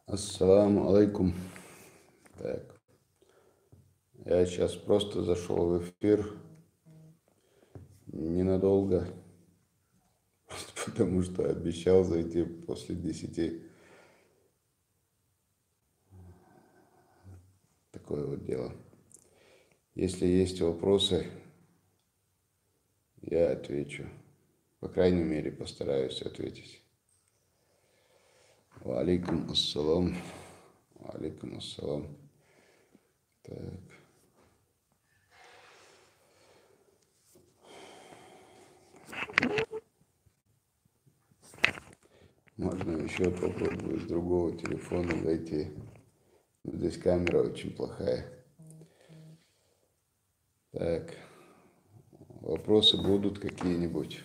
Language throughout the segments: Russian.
Ассаламу алейкум. Так, я сейчас просто зашел в эфир ненадолго, потому что обещал зайти после 10. Такое вот дело. Если есть вопросы, я отвечу. По крайней мере, постараюсь ответить. Ва алейкум ассалам. Ва алейкум ассалам. Так. Можно еще попробовать с другого телефона зайти. Но здесь камера очень плохая. Так. Вопросы будут какие-нибудь?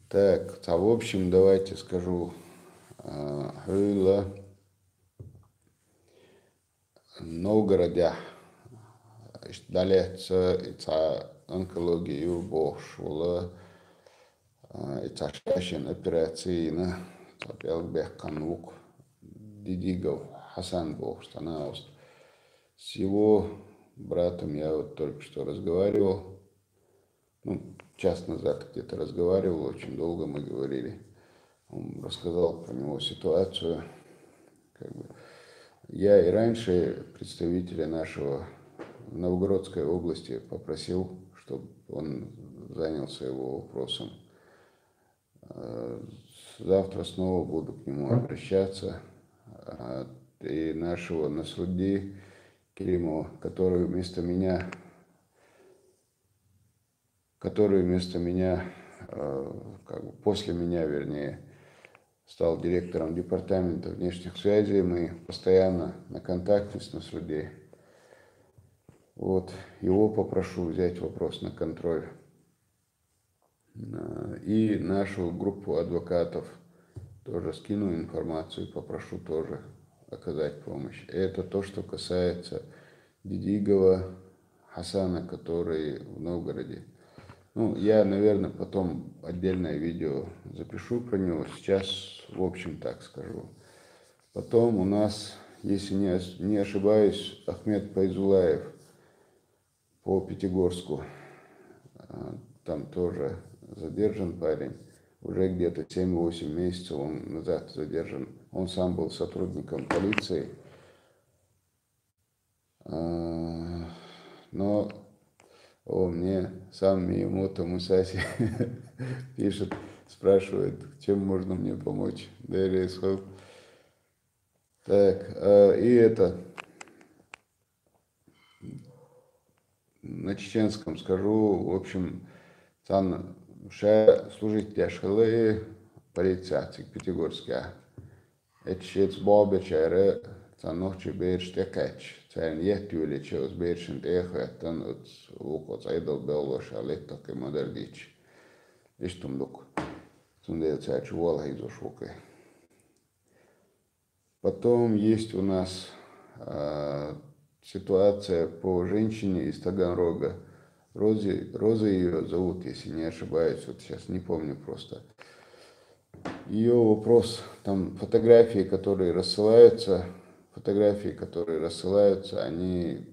Так, в общем, давайте скажу. Хюйла Новгороде далеца ица онкологию бошула ица шашин операцийна цапел бехканук Дидигов Хасан Бохштанауст. С его братом я вот только что разговаривал. Час назад где-то разговаривал, очень долго мы говорили. Он рассказал про него ситуацию. Я и раньше представителя нашего в Новгородской области попросил, чтобы он занялся его вопросом. Завтра снова буду к нему обращаться. И нашего Насрудди Керимова, который вместо меня, после меня, вернее, стал директором департамента внешних связей. Мы постоянно на контакте с Насрудди. Вот, его попрошу взять вопрос на контроль. И нашу группу адвокатов тоже скину информацию, попрошу тоже оказать помощь. Это то, что касается Дидигова Хасана, который в Новгороде. Я, наверное, потом отдельное видео запишу про него. Сейчас, в общем, так скажу. Потом у нас, если не ошибаюсь, Ахмед Пайзулаев по Пятигорску. Там тоже задержан парень. Уже где-то 7-8 месяцев он назад задержан. Он сам был сотрудником полиции. Но мне сам Миямото Мусаси пишет, спрашивает, чем можно мне помочь. Так, и это на чеченском скажу, в общем, там служить яшхалы полиция Пятигорска. Etshets Bobbechaire, там ночью берешь текач. Царь ехтюли, чего сбершин ехать, от лукот айдол белош, а леток и модердич. Иштум дук. Сунде царь чувала из ушука. Потом есть у нас ситуация по женщине из Таганрога. Роза ее зовут, если не ошибаюсь, вот сейчас не помню просто. Ее вопрос, там фотографии, которые рассылаются, они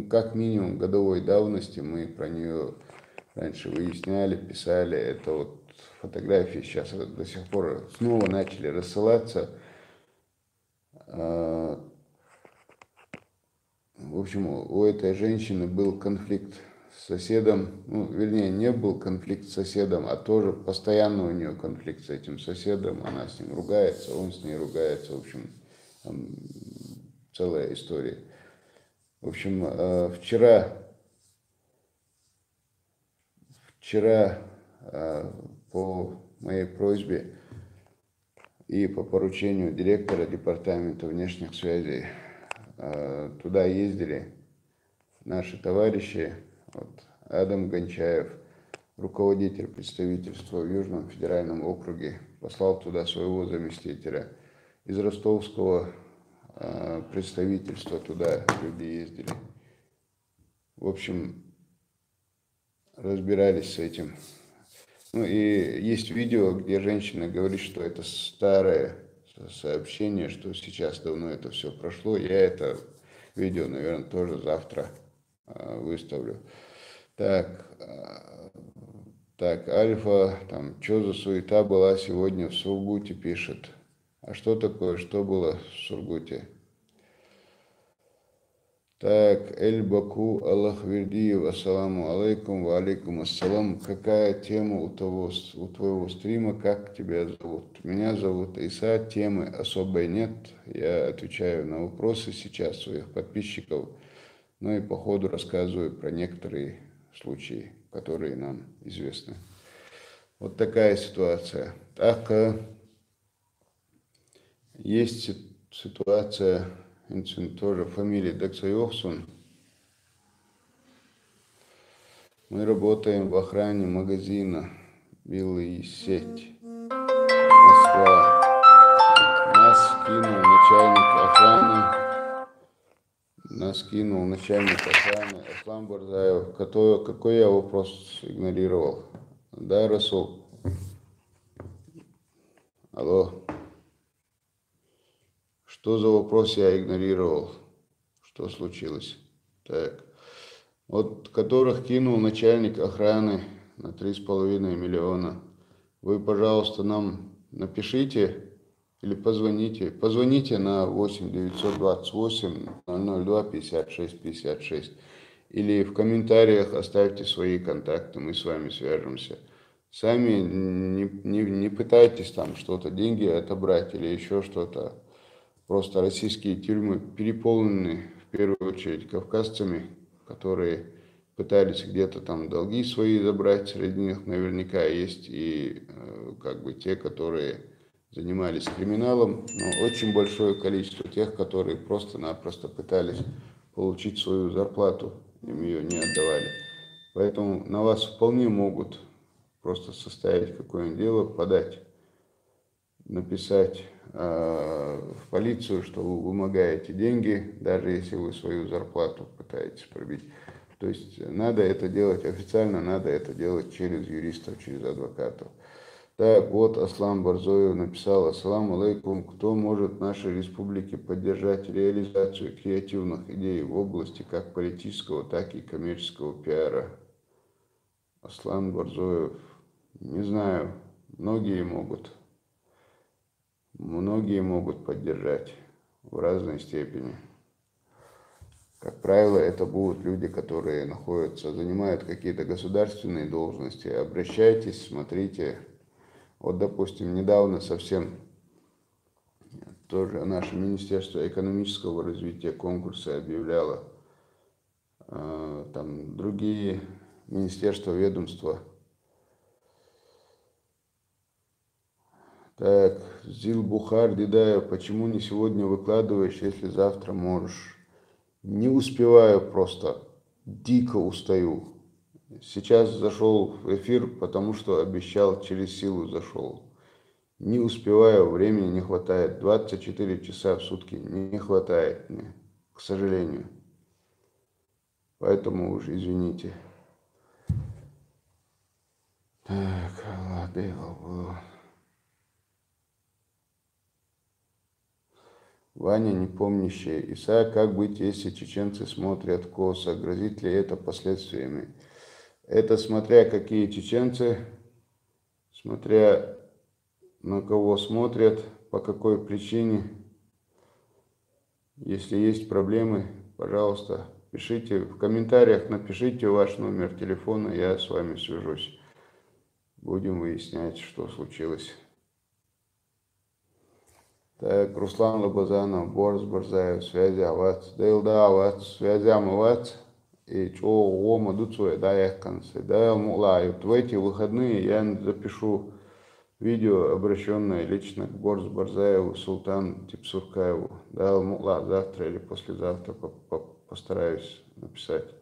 как минимум годовой давности, мы про нее раньше выясняли, писали, это вот фотографии сейчас до сих пор снова начали рассылаться. В общем, у этой женщины был конфликт с соседом, вернее, не был конфликт с соседом, а тоже постоянно у нее конфликт с этим соседом, она с ним ругается, он с ней ругается, в общем, там целая история. В общем, вчера по моей просьбе и по поручению директора департамента внешних связей туда ездили наши товарищи, Адам Гончаев, руководитель представительства в Южном федеральном округе, послал туда своего заместителя. Из ростовского представительства туда люди ездили. В общем, разбирались с этим. И есть видео, где женщина говорит, что это старая сообщение, что сейчас давно это все прошло. Я это видео, наверное, тоже завтра выставлю. Так, так, Альфа, там, что за суета была сегодня в Сургуте, пишет. А что такое, что было в Сургуте? Так, Эль-Баку, Аллах-Вердиев, ассаламу алейкум, ва алейкум ассалам. Какая тема у твоего стрима, как тебя зовут? Меня зовут Иса, темы особой нет. Я отвечаю на вопросы сейчас своих подписчиков, ну и по ходу рассказываю про некоторые случаи, которые нам известны. Вот такая ситуация. Так, есть ситуация, тоже фамилия Дексайовсун. Мы работаем в охране магазина «Белый сеть». Москва. Нас кинул начальник охраны Аслан Барзаев. Какой я вопрос игнорировал? Да, Расул? Алло. Что за вопрос я игнорировал? Что случилось? Так. Вот которых кинул начальник охраны на 3,5 миллиона. Вы, пожалуйста, нам напишите или позвоните. Позвоните на 8 928 002 56 56. Или в комментариях оставьте свои контакты, мы с вами свяжемся. Сами не пытайтесь там что-то, деньги отобрать или еще что-то. Просто российские тюрьмы переполнены в первую очередь кавказцами, которые пытались где-то там долги свои забрать. Среди них наверняка есть и как бы те, которые занимались криминалом, но очень большое количество тех, которые просто-напросто пытались получить свою зарплату, им ее не отдавали. Поэтому на вас вполне могут просто составить какое-нибудь дело, подать, написать в полицию, что вы вымогаете деньги, даже если вы свою зарплату пытаетесь пробить. То есть надо это делать официально, надо это делать через юристов, через адвокатов. Так, вот Аслан Барзоев написал: ассаламу алейкум, кто может в нашей республике поддержать реализацию креативных идей в области как политического, так и коммерческого пиара? Аслан Барзоев, не знаю, многие могут поддержать в разной степени. Как правило, это будут люди, которые занимают какие-то государственные должности. Обращайтесь, смотрите. Вот, допустим, недавно совсем тоже наше Министерство экономического развития конкурсы объявляло. Там другие министерства, ведомства. Так, Зил Бухар, Дедаев, почему не сегодня выкладываешь, если завтра можешь? Не успеваю просто, дико устаю. Сейчас зашел в эфир, потому что обещал, через силу зашел. Не успеваю, времени не хватает. 24 часа в сутки не хватает мне, к сожалению. Поэтому уж извините. Так, ладно. Ваня, непомнящая. Иса, как быть, если чеченцы смотрят косо? Грозит ли это последствиями? Это смотря какие чеченцы, смотря на кого смотрят, по какой причине. Если есть проблемы, пожалуйста, пишите в комментариях, напишите ваш номер телефона, я с вами свяжусь. Будем выяснять, что случилось. Так, Руслан Лобазанов, Борис Барзаев, связи ават. Дейлда ават, связи ават. И чего ома дуцуя, да, я конце. Да, мулаю. В эти выходные я запишу видео, обращенное лично к Борис Барзаеву, Султан Типсуркаеву. Да, мула, завтра или послезавтра постараюсь написать.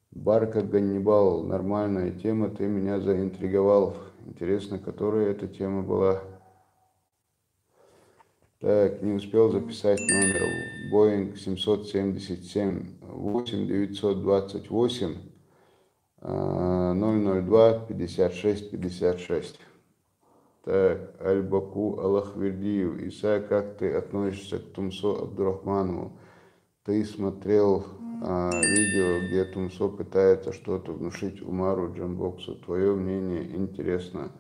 Барка Ганнибал, нормальная тема, ты меня заинтриговал. Интересно, которая эта тема была. Так, не успел записать номер. Боинг 777 8928 002 56 56. Так, Аль-Баку Аллахвердиев. Иса, как ты относишься к Тумсо Абдурахманову? Ты смотрел видео, где Тумсо пытается что-то внушить Умару Джамбоксу. Твое мнение интересно.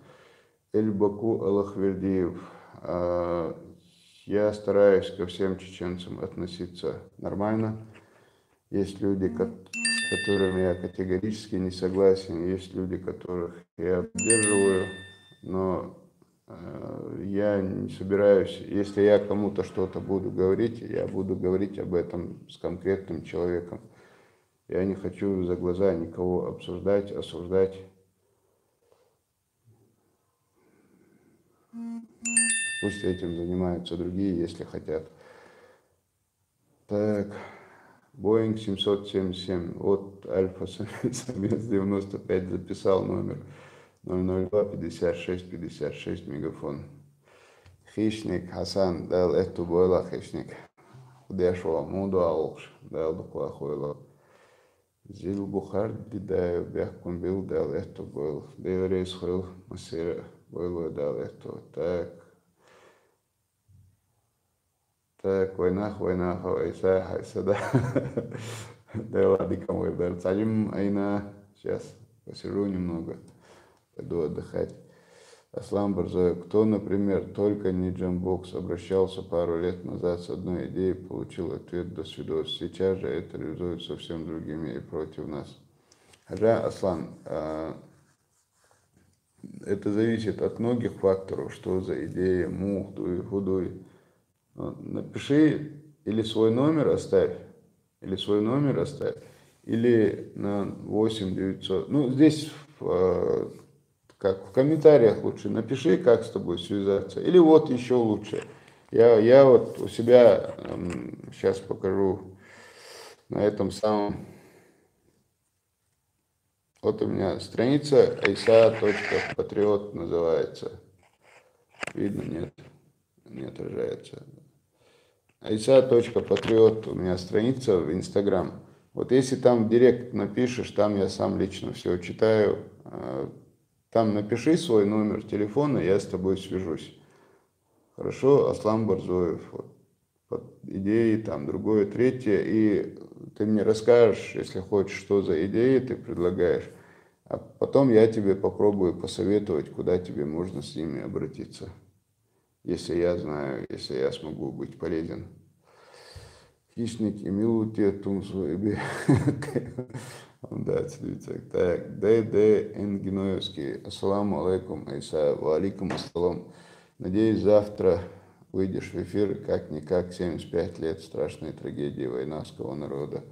Эль-Баку Аллахвердиев. Я стараюсь ко всем чеченцам относиться нормально. Есть люди, с которыми я категорически не согласен, есть люди, которых я поддерживаю, но я не собираюсь, если я кому-то что-то буду говорить, я буду говорить об этом с конкретным человеком. Я не хочу за глаза никого обсуждать, осуждать. Пусть этим занимаются другие, если хотят. Так, Боинг 777. Вот Альфа-самец 95 записал номер 002-56-56 мегафон. Хищник Хасан дал эту бойла хищник. Удешова муду алш дал духла хуйло. Зил Бухар дидаю бяхкун бил дал эту бойл. Деверейс хуйл масира бойло дал эту. Так, война, хайса, да. Да ладно, кому я Салим Айна. Сейчас посижу немного, пойду отдыхать. Аслан Барзоев. Кто, например, только не Джамбокс, обращался пару лет назад с одной идеей, получил ответ до свидос. Сейчас же это реализует совсем другими и против нас. Хаджа Аслан, это зависит от многих факторов, что за идея, мухдуй, худуй. Напиши или свой номер оставь, или на 8900. Ну, здесь как в комментариях лучше напиши, как с тобой связаться. Или вот еще лучше. Я вот у себя сейчас покажу на этом самом. Вот у меня страница aisa.patriot называется. Видно, нет? Не отражается. aisa.patriot у меня страница в Инстаграм. Вот если там в директ напишешь, там я сам лично все читаю. Там напиши свой номер телефона, я с тобой свяжусь. Хорошо, Аслан Барзоев. Вот, под идеей, там другое, третье. И ты мне расскажешь, если хочешь, что за идеи ты предлагаешь. А потом я тебе попробую посоветовать, куда тебе можно с ними обратиться. Если я знаю, если я смогу быть полезен. Хищник Эмилу Тумсу. Да, так, Д.Д. Энгиноевский. Ассаламу алейкум, Айса. Ва алейкум ассалам. Надеюсь, завтра выйдешь в эфир, как-никак, 75 лет страшной трагедии войнавского народа.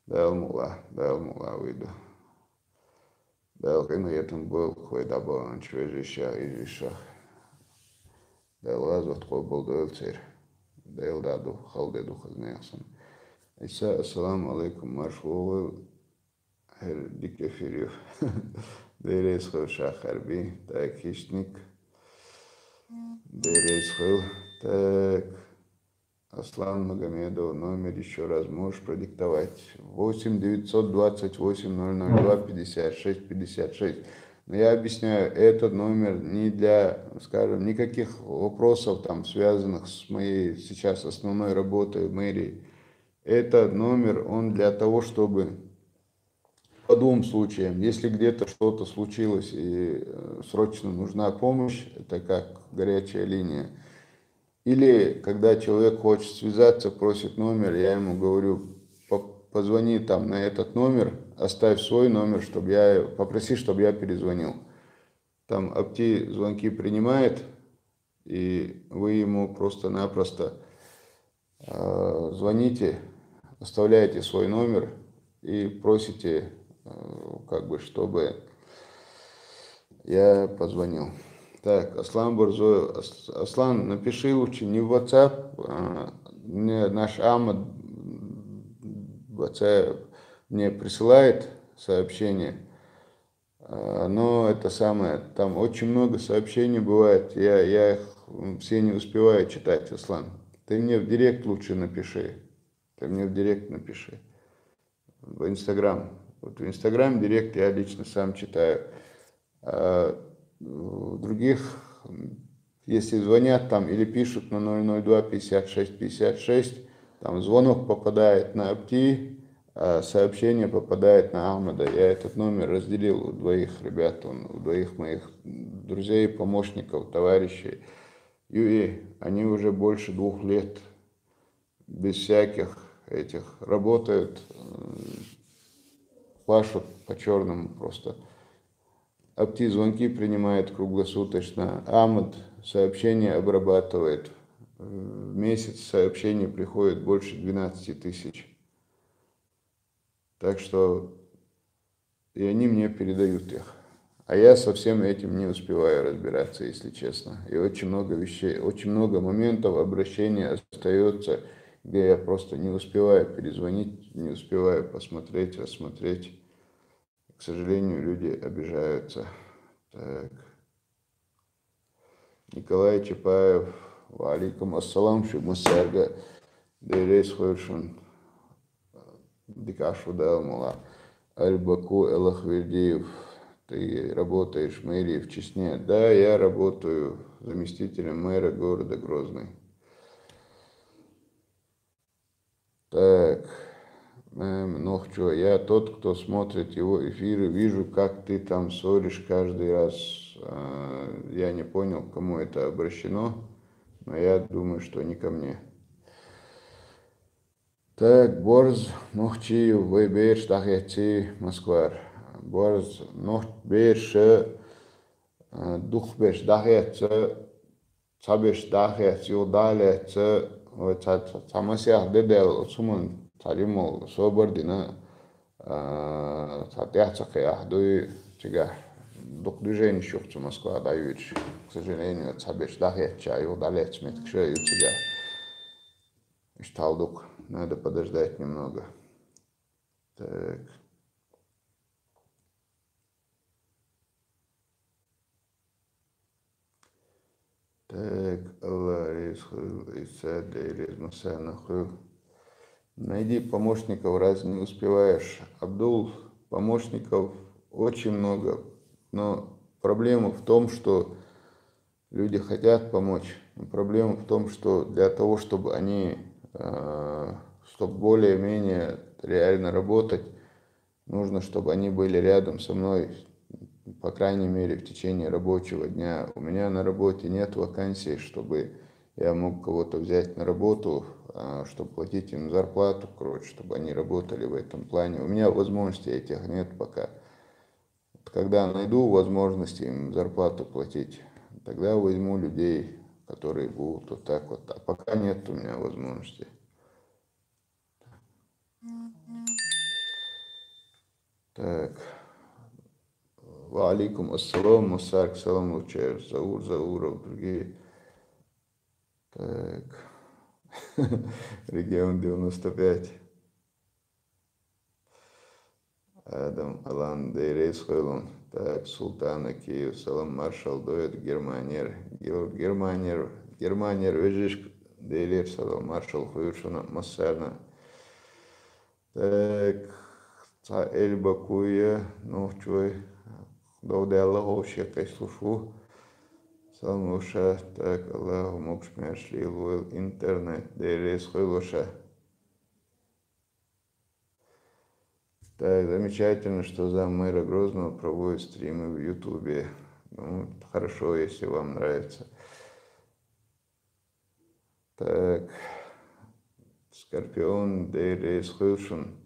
Дал мула, выйду. Дал, на этом был, хуйда балан, чвежища и жищах. Дал лазот, кол был дуэлцер. Дал даду, халдеду хазнеясан. Айса, ассаламу алейкум, маршвовый. Дикефирев. Дерейс хил шахарби. Так, хищник. Дерейс хил. Так. Аслан Магомедов. Номер еще раз можешь продиктовать. 8-928-002-56-56. Но я объясняю, этот номер не для, скажем, никаких вопросов, там, связанных с моей сейчас основной работой в мэрии. Этот номер, он для того, чтобы по двум случаям. Если где-то что-то случилось и срочно нужна помощь, это как горячая линия. Или когда человек хочет связаться, просит номер, я ему говорю, позвони там на этот номер, оставь свой номер, попроси, чтобы я перезвонил. Там Апти звонки принимает, и вы ему просто-напросто звоните, оставляете свой номер и просите, чтобы я позвонил. Так, Аслан Барзоев. Аслан, напиши лучше не в WhatsApp, мне наш Амад в WhatsApp мне присылает сообщение, но это самое, там очень много сообщений бывает, я их все не успеваю читать, Аслан. Ты мне в директ лучше напиши, в Инстаграм. Вот в Инстаграм директ я лично сам читаю. А в других если звонят там или пишут на 002 56 56, там звонок попадает на Апти, а сообщение попадает на Ахмада. Я этот номер разделил у двоих ребят, у двоих моих друзей, помощников, товарищей. И они уже больше 2 лет без всяких этих работают, пашут по-черному просто. Апти звонки принимает круглосуточно, Ахмад сообщения обрабатывает. В месяц сообщений приходит больше 12 тысяч. Так что и они мне передают их. А я со всем этим не успеваю разбираться, если честно. И очень много вещей, очень много моментов обращения остается, где я просто не успеваю перезвонить, не успеваю посмотреть, рассмотреть. К сожалению, люди обижаются. Так. Николай Чапаев, валикум ассалам, шумасарга, дейрейс хойшун, дикашу далмула, Аль-Баку Элахвердиев. Ты работаешь в мэрии в Чечне? Да, я работаю заместителем мэра города Грозный. Так, ну что, я тот, кто смотрит его эфиры, вижу, как ты там ссоришь каждый раз. Я не понял, к кому это обращено, но я думаю, что не ко мне. Так, Борз, Нохчиев, Вейбер, Штахяци, Москва. Борз, Нохбер, Духбеш, Дахяци, Цабеш, Дахяци, Юдаляци, Цамасях, Дедел, Суман, Царимол, Собордина, Цатяцахи, Ахдуи, Чига. Дух движения щухцу Москва дают, к сожалению, Цабеш, Дахяци, Юдаляци, Меткшею, Чига. Шталдук. Надо подождать немного. Так. Так, найди помощников, раз не успеваешь. Абдул, помощников очень много, но проблема в том, что люди хотят помочь. Проблема в том, что для того, чтобы они, чтобы более-менее реально работать, нужно, чтобы они были рядом со мной, по крайней мере, в течение рабочего дня. У меня на работе нет вакансий, чтобы я мог кого-то взять на работу, чтобы платить им зарплату, короче, чтобы они работали в этом плане. У меня возможностей этих нет пока. Когда найду возможности им зарплату платить, тогда возьму людей, которые будут вот так вот. А пока нет у меня возможностей. Так. Валикум ассалам, Мусарк, салам, Лучаев, Зауров, другие. Так. Регион 95. Адам, Алан, Дейрейс, Хойлон. Так, Султана, Киев, Салам, Маршал, Дуэт, Германер, Германер, Вежишк, Дейлер, Салам, Маршал, Хуюшина, Массарна. Так, Эль Бакуя, ну, чой, Дауде Аллаху, Шекай, слушу. Салмуша, так, Аллаху, Мокшмяшли, Луэл, интернет, Дейрейс, Хойлоша. Так, замечательно, что зам мэра Грозного проводит стримы в Ютубе. Ну, хорошо, если вам нравится. Так, Скорпион, Дейрейс, Хылшин.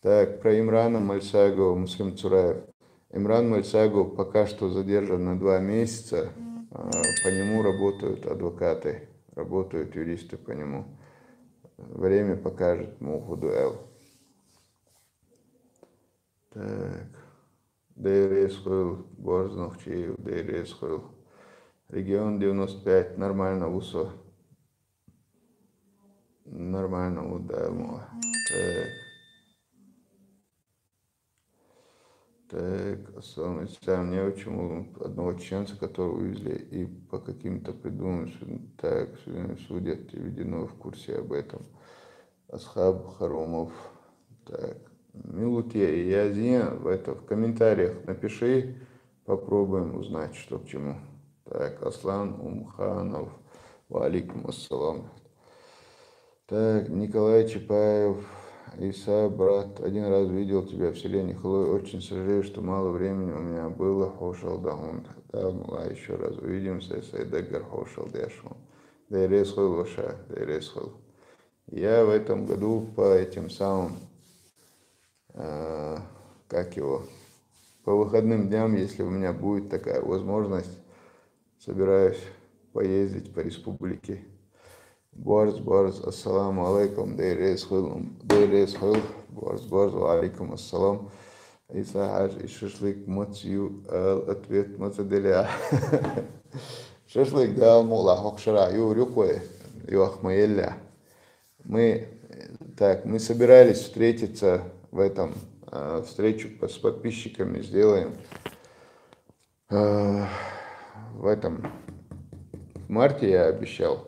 Так, про Имрана Мальсагова, Муслим Цураев. Имран Мальсагов пока что задержан на 2 месяца. По нему работают адвокаты, работают юристы по нему. Время покажет Мухудуэл. Так, Дейрейс Хыл, Борзнахчиев, Дейрейс Хыл. Регион 95, нормально, Усо. Нормально, ударно. Так, сам не очень одного чеченца, которого увезли и по каким-то придуманным, так, судят, введено в курсе об этом. Асхаб Харумов. Так, Милутья и Язия, в комментариях напиши, попробуем узнать, что к чему. Так, Аслан Умханов. Валикум ассалам. Так, Николай Чапаев. Иса, брат, один раз видел тебя в селе Хлой. Очень сожалею, что мало времени у меня было. Хошал даун. Да, мула, еще раз увидимся. Сайдагар хошал дэшму. Дейрес хол ваша, дейрес хол. Я в этом году по этим самым, как его, по выходным дням, если у меня будет такая возможность, собираюсь поездить по республике. Борз, ассаламу алейкум, дейрес хол, борз, ва алейкум ассалам. Иса хаж и шашлык мацью, ответ мацаделя. Шашлык дал мула, хокшара, ю рюкве, ю ахмаэлля. Мы собирались встретиться в этом, встречу с подписчиками сделаем в марте я обещал.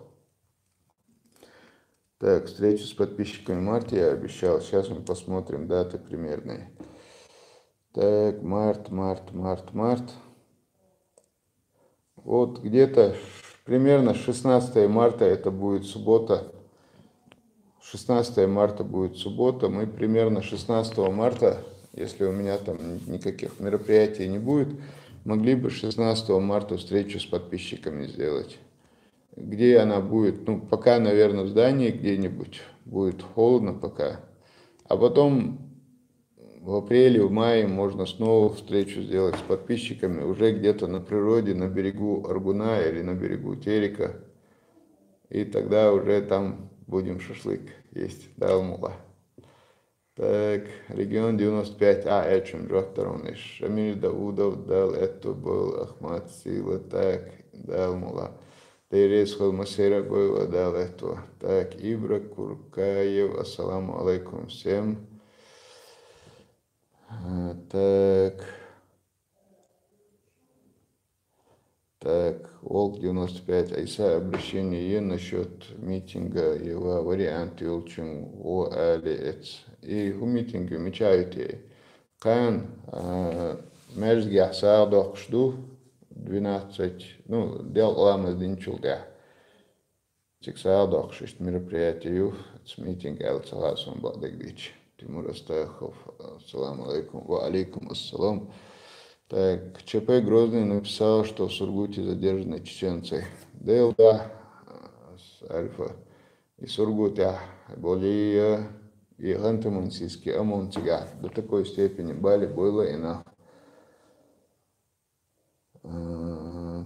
Так, встречу с подписчиками в марте я обещал. Сейчас мы посмотрим даты примерные. Так, март. Вот где-то примерно 16 марта это будет суббота. 16 марта будет суббота. Мы примерно 16 марта, если у меня там никаких мероприятий не будет, могли бы 16 марта встречу с подписчиками сделать. Где она будет? Ну, пока, наверное, в здании где-нибудь. Будет холодно пока. А потом в апреле, в мае можно снова встречу сделать с подписчиками. Уже где-то на природе, на берегу Аргуна или на берегу Терека. И тогда уже там будем шашлык есть. Да, Алмула. Так, регион 95. Эчем, Джохтарониш. Шамиль Даудов дал это был Ахмад Сила. Так, да, Алмула. Дейрес Холмасера был дал это. Так, Ибра Куркаев. Ассаламу алейкум всем. Так, Волк 95, Айса, обращение насчет митинга, его варианты очень о алиец. И у митинга мечаете, кан мерзгих садок жду 12, ну, дел ламы динчулга. Цик садок шесть мероприятий, с митинга алцаласом бадагдич. Тимур Астахов, ассаламу алейкум, ва алейкум ассалам. Так, ЧП Грозный написал, что в Сургуте задержаны чеченцы. ДЛД, Альфа и Сургута, более и Гантамансийский, Амонтига. До такой степени Бали было и на.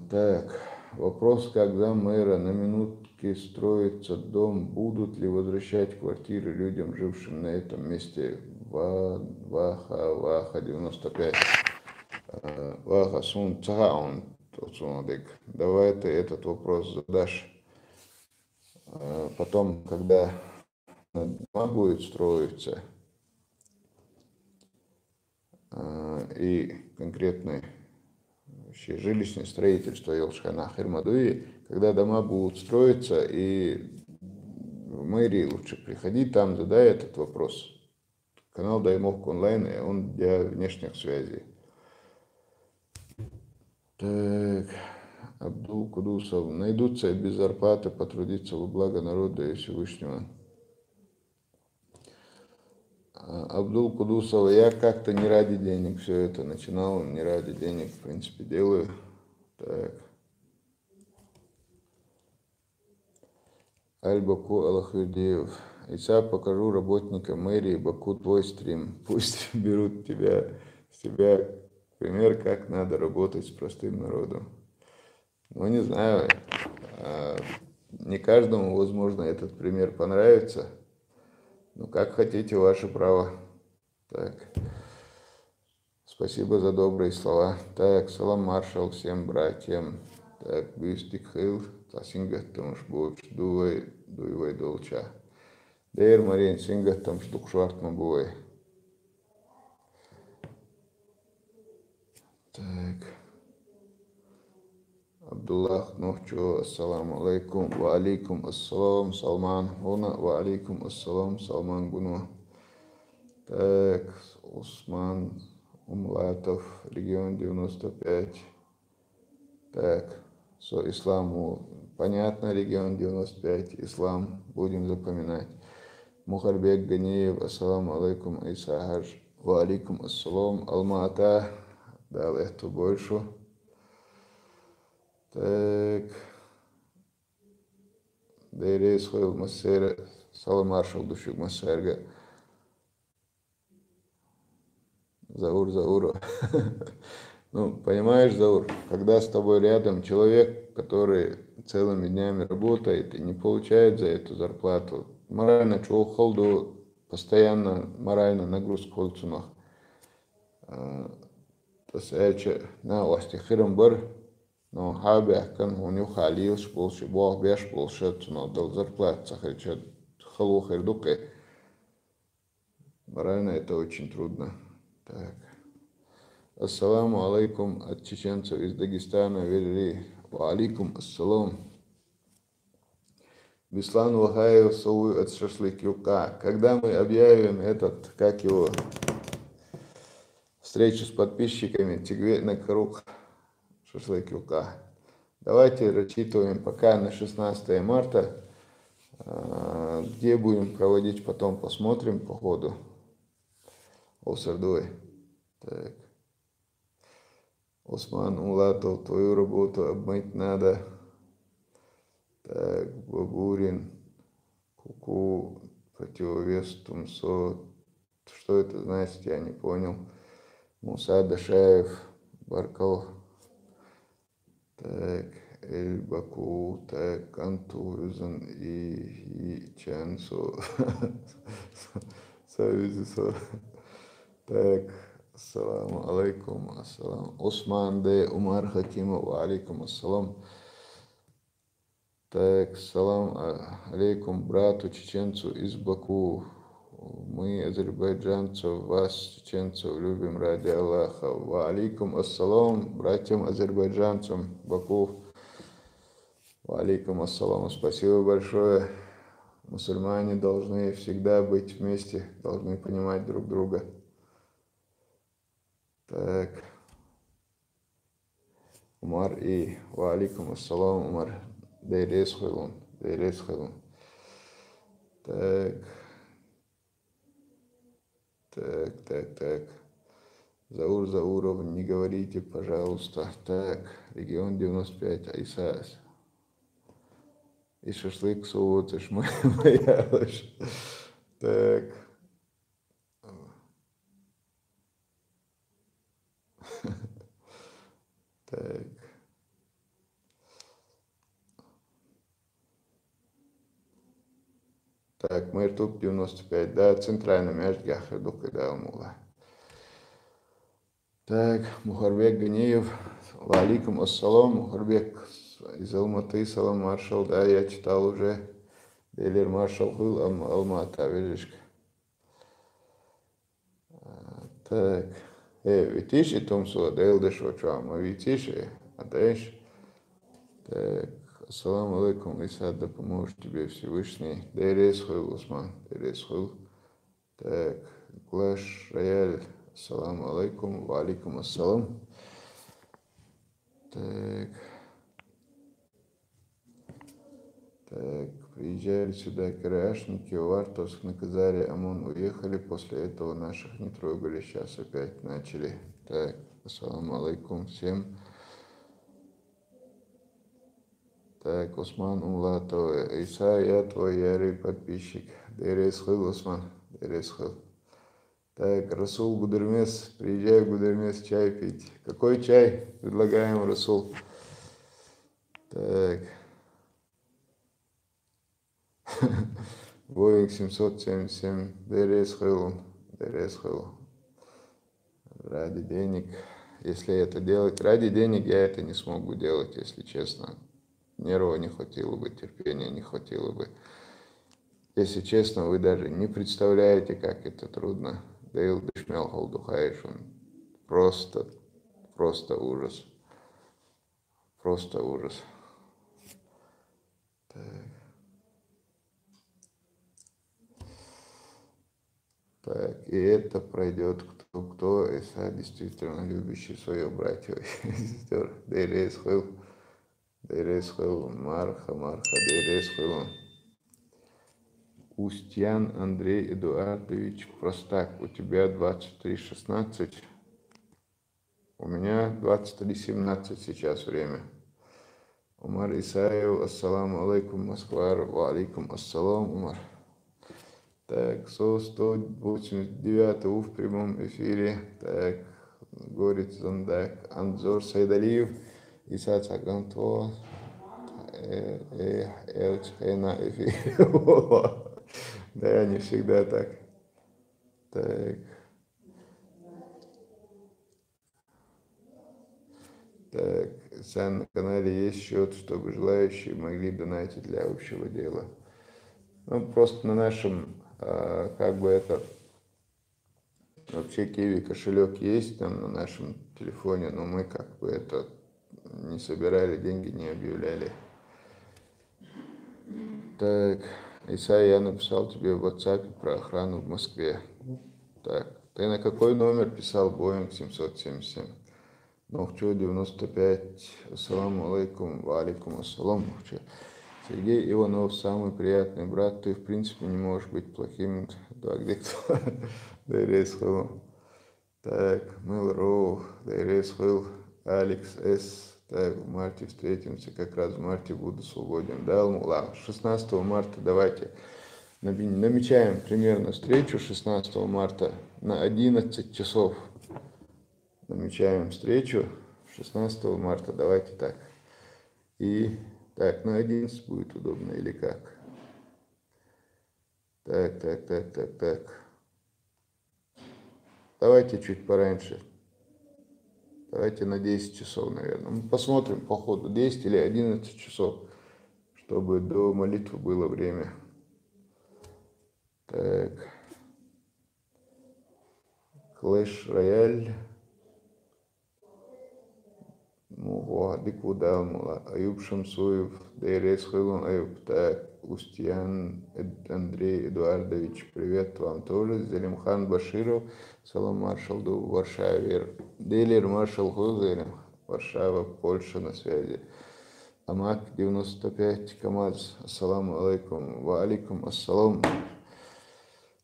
Так, вопрос, когда мэра на минутке строится дом, будут ли возвращать квартиры людям, жившим на этом месте? Ваха 95. Ваха Сун Цагаун. Давай ты этот вопрос задашь. Потом, когда дома будет строиться и конкретное жилищное строительство Елшхана Хирмадуи, когда дома будут строиться, и в мэрии лучше приходи, там задай этот вопрос. Канал Даймовка онлайн, он для внешних связей. Так, Абдул Кудусов. Найдутся без зарплаты потрудиться во благо народа и Всевышнего. Абдул Кудусов, я как-то не ради денег все это начинал, не ради денег, в принципе, делаю. Так. Аль-Баку Аллахвердиев. Иса, покажу работникам мэрии Баку твой стрим. Пусть берут с тебя пример, как надо работать с простым народом. Ну, не знаю, не каждому, возможно, этот пример понравится. Ну, как хотите, ваше право. Так. Спасибо за добрые слова. Так, салам маршал всем братьям. Так, бюстик хил, тасингаттам шбуч, дуевай долча. Дейр Марин сингаттам штук швартма буй. Так. Абдуллах Нухчу, ассаламу алейкум, ва алейкум ассалам, Салман Хуна, ва алейкум ассалам, Салман Гуну. Так, Умлатов, регион 95. Так, исламу понятно, регион 95, ислам будем запоминать. Мухарбек Ганиев, ассаламу алейкум, Айсахар, ва алейкум ассалам, Алма-Ата, дал эту больше. Так, Дейрес Хойл Массера, Салам Маршал Душук Массерга, Заур. Ну, понимаешь, Заур, когда с тобой рядом человек, который целыми днями работает и не получает за эту зарплату, морально чего холду, постоянно морально нагрузка холцунах. Тасача на остихирам бар, но хабе кан уню халилш болше, бог беш болше, но дал зарплат сахарча халу хердуке. Морально это очень трудно. Так. Ассаламу алейкум от чеченцев из Дагестана, Вели. Ва алейкум ассалам. Беслан Вахаев Сову от Шашлык-Юка. Когда мы объявим этот, как его, встречу с подписчиками Тигвена Круг Шашлык-Юка. Давайте рассчитываем пока на 16 марта. Где будем проводить, потом посмотрим по ходу. Осардой. Так. Осман Улатов, твою работу обмыть надо. Так, Бабурин, Куку, противовес Тумсо. Что это значит, я не понял. Муса Дашаев, Баркал. Так, Эль Баку, так, Кантузен и Чансо. Союзисо. Так, ассаламу алейкум, ассалам. Осман де Умар Хакимов, алейкум ассалам. Так, салам алейкум брату чеченцу из Баку. Мы, азербайджанцев, вас, чеченцев, любим ради Аллаха. Ва алейкум ассалам, братьям азербайджанцам Баку. Ва алейкум ассалам, спасибо большое. Мусульмане должны всегда быть вместе, должны понимать друг друга. Так, Умар и ва алейкум ассалам, Умар. Дейрес хайлун, дейрес хайлун. Так. Так. Зауров, не говорите, пожалуйста. Так, регион 95, Айсас. И шашлык соуцеш, моя ложь. Так. Так. Так, Мэртук 95, да, центральный мяч Гахардук и Даумула. Так, Мухарбек Ганиев, валикум ассалам, Мухарбек из Алматы, салам маршал, да, я читал уже. Делер маршал был Алма-Ата, видишь. Так, витиши Томсу, Делдеш Вачама, витиши, Адеш. Так, ассаламу алейкум, Иса, да поможет тебе Всевышний. Дерес Хил, Усман, Дерес Хил. Так, Клэш Рояль, ассаламу алейкум, ва алейкум ассалам. Так, приезжали сюда КРАшники, Вартовск, на Казаре, ОМОН уехали, после этого наших не трогали, сейчас опять начали. Так, ассаламу алейкум всем. Так, Усман Умлатов, Иса, я твой ярый подписчик. Дерес Хил, Усман, Дерес Хил. Так, Расул Гудермес, приезжай в Гудермес чай пить. Какой чай предлагаем, Расул? Так. Боинг 777, Дерес Хил. Ради денег. Если это делать ради денег, я это не смогу делать, если честно. Нерва не хватило бы, терпения не хватило бы. Если честно, вы даже не представляете, как это трудно. Дейл Дышмел Халдухаиш, он просто ужас. Просто ужас. Так, и это пройдет. кто Иса действительно любящий своих братьев и сестер. Дейрес Хэл, Марха, Дейрес Хэл. Устьян Андрей Эдуардович Простак, у тебя 23:16, у меня 23:17 сейчас время. Умар Исаев, ассаламу алейкум, Москва, ва алейкум ассалам, Умар. Так, 189 в прямом эфире. Так, Горит Зандак, Анзор Сайдалиев, Иса Цагантво, на эфире. Да, не всегда так. Так. Так, на канале есть счет, чтобы желающие могли донатить для общего дела. Ну, просто на нашем, как бы это, вообще Киви кошелек есть там на нашем телефоне, но мы как бы это не собирали, деньги не объявляли. Так, Иса, я написал тебе в WhatsApp про охрану в Москве. Так, ты на какой номер писал Boeing 777? Мовчу 95. Ассаламу алейкум, ва алейкум ассалам. Сергей Иванов, самый приятный брат. Ты, в принципе, не можешь быть плохим. Да, где кто? Дейрес Хэл. Так, Мэл Роу, Дейрес Хэл, Алекс С. Так, в марте встретимся. Как раз в марте буду свободен. Да, ладно, 16 марта давайте намечаем примерно встречу 16 марта на 11 часов. Намечаем встречу 16 марта, давайте так. И так, на 11 будет удобно или как? Так. Давайте чуть пораньше. Давайте на 10 часов, наверное. Мы посмотрим по ходу, 10 или 11 часов, чтобы до молитвы было время. Так. Clash Royale. Мугадик Удалмула, Аюб Шамсуев, Дейрес Хэлун Аюб, так, Устьян Андрей Эдуардович, привет вам тоже, Зелимхан Баширов, Салам Маршал Ду, Варшаве, Дейлер Маршал Хузелем, Варшава, Польша на связи. Амак 95, КамАЗ, ассаламу алейкум, ва алейкум ассалам.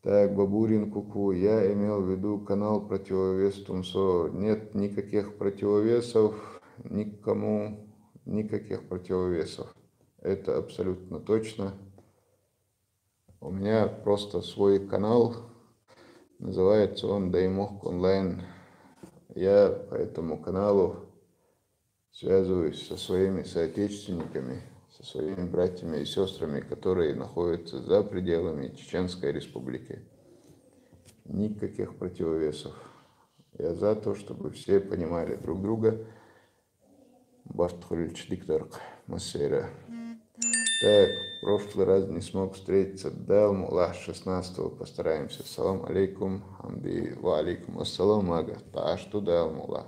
Так, Бабурин Куку, я имел в виду канал Противовес Тумсо. Нет никаких противовесов, никому никаких противовесов. Это абсолютно точно. У меня просто свой канал, называется он Даймок Онлайн. Я по этому каналу связываюсь со своими соотечественниками, со своими братьями и сестрами, которые находятся за пределами Чеченской Республики. Никаких противовесов. Я за то, чтобы все понимали друг друга. Бартхулич Дикторг Массера. Так, в прошлый раз не смог встретиться. Дал мула 16-го постараемся. Салам алейкум, хамди ва алейкум ассалам ага. Таш туда мула.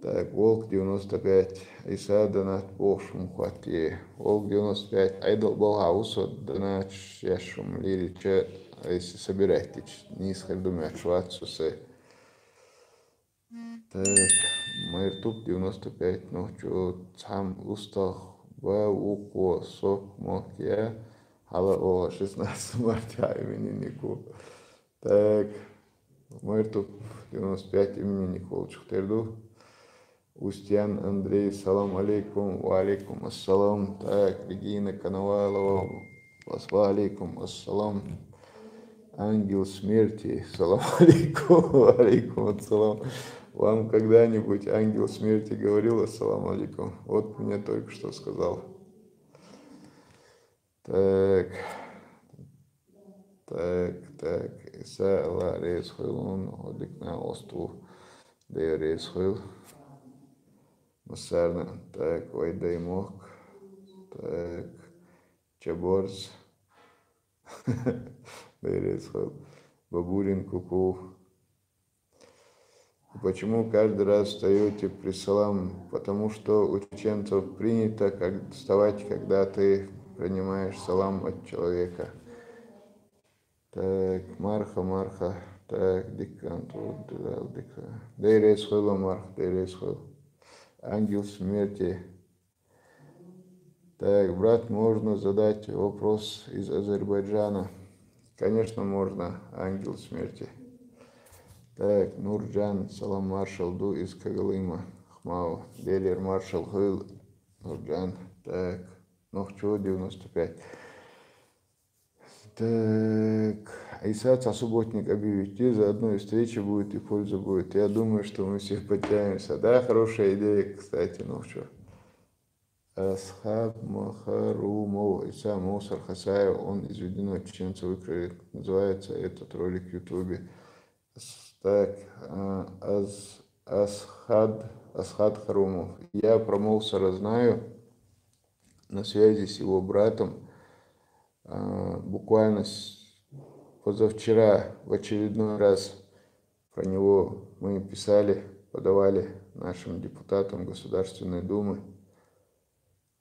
Так, Волк 95. Иса донат бошум хватки. Волк 95. Айдол болгаусо донат шешум лирича. Если собираетесь, не исходу швацусы. Так, Майртуб 95. Ну, что там устах уко сок мокья. Хала о 16 марта имениннику. Так, Майртуб 95 имениннику Чухтерду. Устьян Андрей, салам алейкум, ва алейкум ассалам. Так, Регина Коновалова, ва алейкум ассалам. Ангел смерти, салам алейкум, алейкум ассалам. Вам когда-нибудь ангел смерти говорил ассалам алейкум? Вот мне только что сказал. Так. Иса Алла Рейсхуйлун, Одикна Осту, Дей Рейсхуйл. Масарна, так, Вайдаймок, так, Чаборз. Бабурин Куку. Почему каждый раз встаете при салам? Потому что у чеченцев принято вставать, когда ты принимаешь салам от человека. Так, Марха. Так, дикант, вот, Дейрес Хэл, Омар, Дейрес Хэл. Ангел смерти. Так, брат, можно задать вопрос из Азербайджана? Конечно, можно, ангел смерти. Так, Нурджан, салам маршал, ду из Кагалыма. Хмао, Делер маршал, Хэл, Нурджан. Так, Нохчо, 95. Так, Айсаца субботник объявите, заодно и встреча будет, и польза будет. Я думаю, что мы все подтянемся. Да, хорошая идея, кстати, Нохчо. Асхаб Махарумов, Иса Мусар Хасаев, он из Ведено чеченца выкрали. Называется этот ролик в Ютубе. Так, Асхад Харумов. Я про Мусора знаю, на связи с его братом. Буквально позавчера в очередной раз про него мы писали, подавали нашим депутатам Государственной Думы.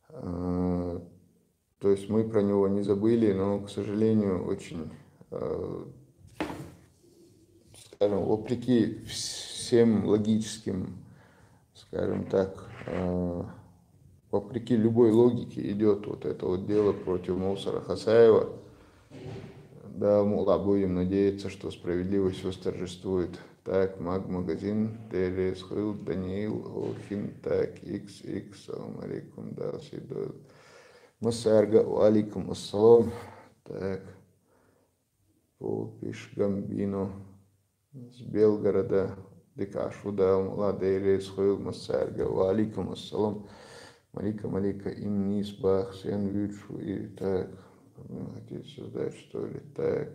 То есть мы про него не забыли, но, к сожалению, очень, скажем, вопреки всем логическим, скажем так, вопреки любой логике идет вот это вот дело против Мусора Хасаева. Да, мула, будем надеяться, что справедливость восторжествует. Так, Магазин, Терес, Хил, Даниил, Охин, так, XX, салам алейкум, да, сидо. Масарга, алейкум ассалам. Так, Попиш, Гамбино, с Белгорода, Декашу, да, мула, Терес, Хил, Масарга, алейкум ассалам. Малика, им низ, бах, сен, вючу, и так. Хотите создать, что ли? Так.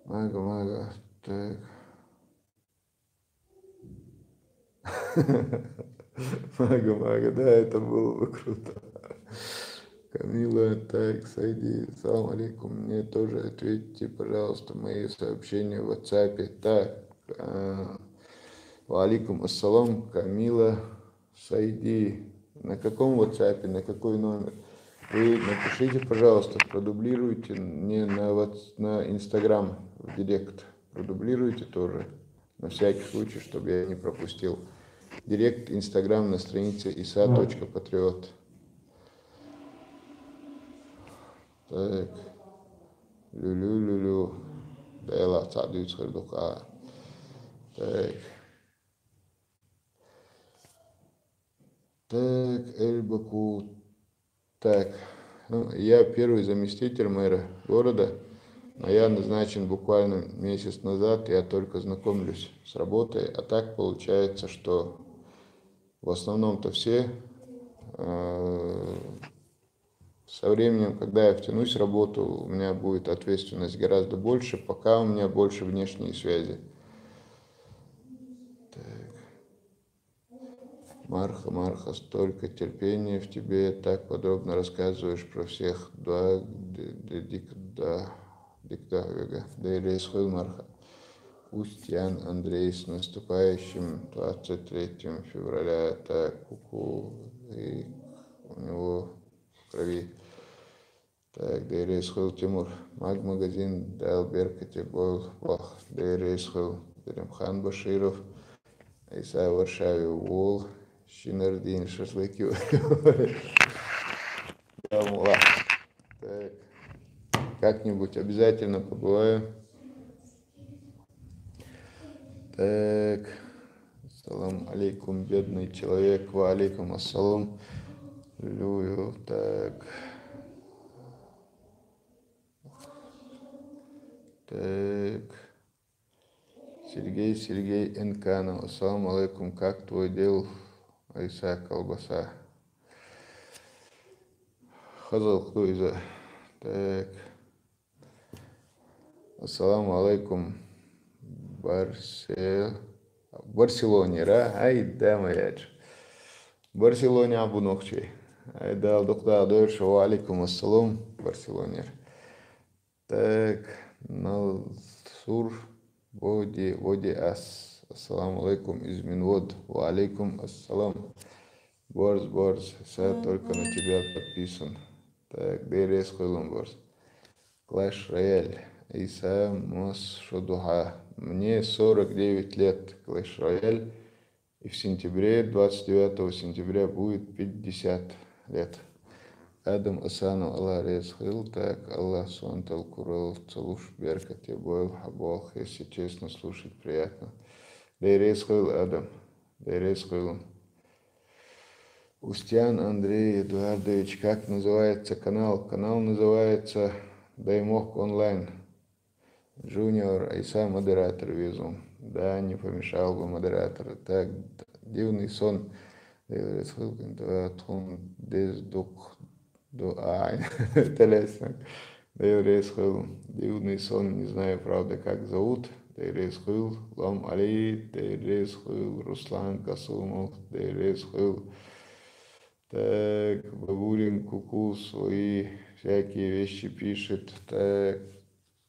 Мага, так. Мага, да, это было бы круто. Камила, так, Сайди, салам алейкум, мне тоже ответьте, пожалуйста, мои сообщения в WhatsApp. Так, алейкум ассалам, Камила, Сайди. На каком WhatsApp, на какой номер? Вы напишите, пожалуйста, продублируйте мне на Инстаграм в Директ. Продублируйте тоже, на всякий случай, чтобы я не пропустил. Директ, Инстаграм на странице isa.patriot. Так. Люлю. Дайла цадует схардука. Так. Так, Эльбаку. Так. Ну, я первый заместитель мэра города. Но я назначен буквально месяц назад, я только знакомлюсь с работой, а так получается, что в основном-то все со временем, когда я втянусь в работу, у меня будет ответственность гораздо больше, пока у меня больше внешней связи. Так. Марха, столько терпения в тебе, так подробно рассказываешь про всех. Да, Дейресхой Марха. Устьян Андрей с наступающим 23 февраля. Так, куку, и у него в крови. Так, Дейресхой Тимур. Магазин, Далберка, Тибол, Бах, Дейресхой, Беремхан Баширов, Иса в Варшаве, Вол, Шинардин, шашлыки. Так, как-нибудь обязательно побываю. Так, салам алейкум, бедный человек, ва алейкум ассалам. Люю, так. Так. Сергей Энканов, ассалам алейкум, как твой дел, Айса колбаса? Хазал Хлуиза. Так. Ассаламу алейкум. Барселоне, ра? Ай, да, моя. Барселоне абунокчей. Ай, да, доктор Дойша, ва алейкум ассалам, Барселоне. Так, Насур, Води Ас. Ассаламу алейкум из Минвод. Ва алейкум ассалам. Борс, я только на тебя подписан. Так, Дейрес Хайлом Борс. Клэш Рояль. Иса Мосшодуха. Мне 49 лет. Clash Royale. И в сентябре, 29 сентября будет 50 лет. Адам Асану Аллах Резхил, так Аллах Суантал Курал Цалуш Беркат Ябойл Хабол, если честно, слушать приятно. Дейрезхил Адам, Дейрезхил. Устьян Андрей Эдуардович, как называется канал? Канал называется Даймок Онлайн. Джуниор, Айса модератор везу. Да, не помешал бы модератор. Так, дивный сон. Интересно. Дивный сон, не знаю, правда, как зовут. Дейресхил, Лом Али, Дейресхил, Руслан Касумов, Дейресхил. Так, Бабулин Куку свои всякие вещи пишет. Так,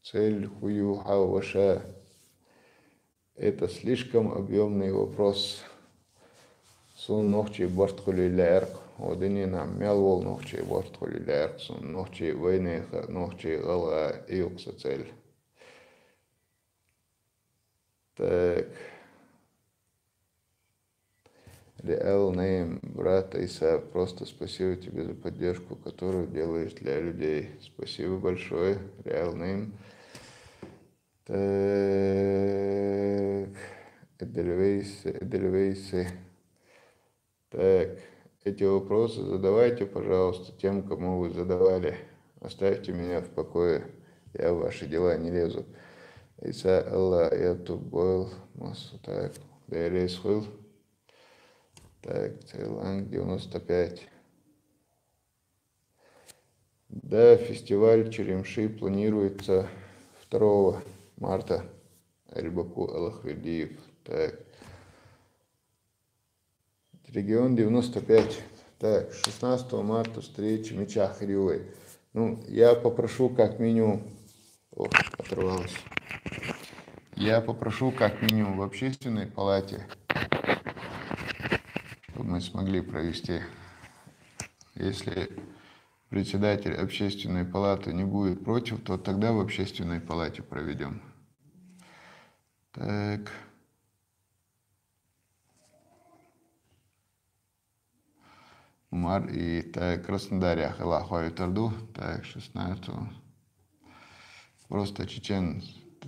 цель хую хаваша. Это слишком объемный вопрос. Сон нохчи бортхулилерк. Одинина мелвол нохчи бортхулилерк. Сон нохчи войнеха, нохчи гала июкса цель. Так. Реал Нейм, брат Иса, просто спасибо тебе за поддержку, которую делаешь для людей. Спасибо большое, Реал Нейм. Так, Эдельвейсы. Так, эти вопросы задавайте, пожалуйста, тем, кому вы задавали. Оставьте меня в покое, я в ваши дела не лезу. Иса Аллах, я тут был, так, Дейрейс Хил. Так, Таиланд 95. Да, фестиваль Черемши планируется 2 марта. Альбаку Аллахвердиев. Так. Регион 95. Так, 16 марта встреча Меча Хривой. Ну, я попрошу как минимум... Ох, оторвалось. Я попрошу как минимум в общественной палате, чтобы мы смогли провести. Если председатель общественной палаты не будет против, то тогда в общественной палате проведем. Так. Умар и так, Краснодаре Ахалахуа Тарду. Так, 16. Просто чечен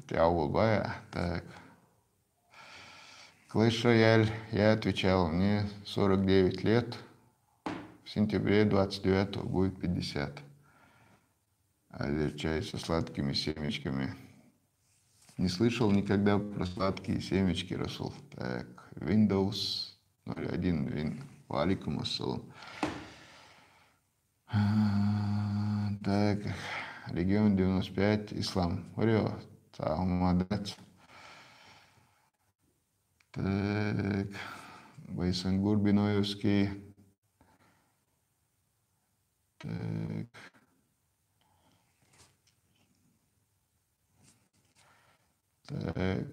Тяулбая. Так. Clash Royale. Я отвечал, мне 49 лет. В сентябре 29 будет 50. А чай со сладкими семечками. Не слышал никогда про сладкие семечки, Расул. Так, Windows 01 Win. Валикум ассалам. Так, регион 95, Ислам. Варио. Так, Байсангур Биноевский. Так. Так.